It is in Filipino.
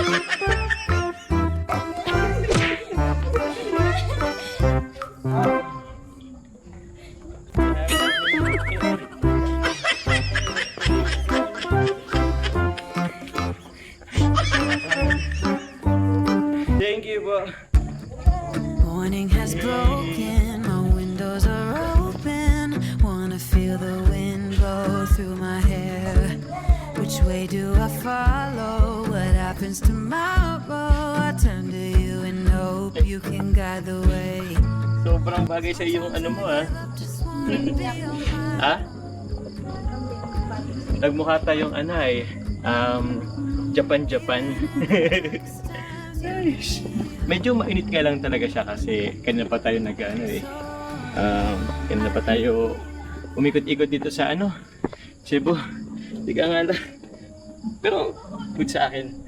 Thank you po. Morning has broken, my windows are open. Wanna feel the wind blow through my hair. Which way do I follow? What happens tomorrow? I turn to you and hope you can guide the way. Sobrang bagay sa yung ano mo ha. Ha? Nagmukha tayong ano eh. Japan. Nice. Medyo mainit nga lang talaga siya kasi kanina pa tayo nag-ano eh. Kanina pa tayo umikot-ikot dito sa ano, Cebu. Tiga nga lang. Pero good sa akin.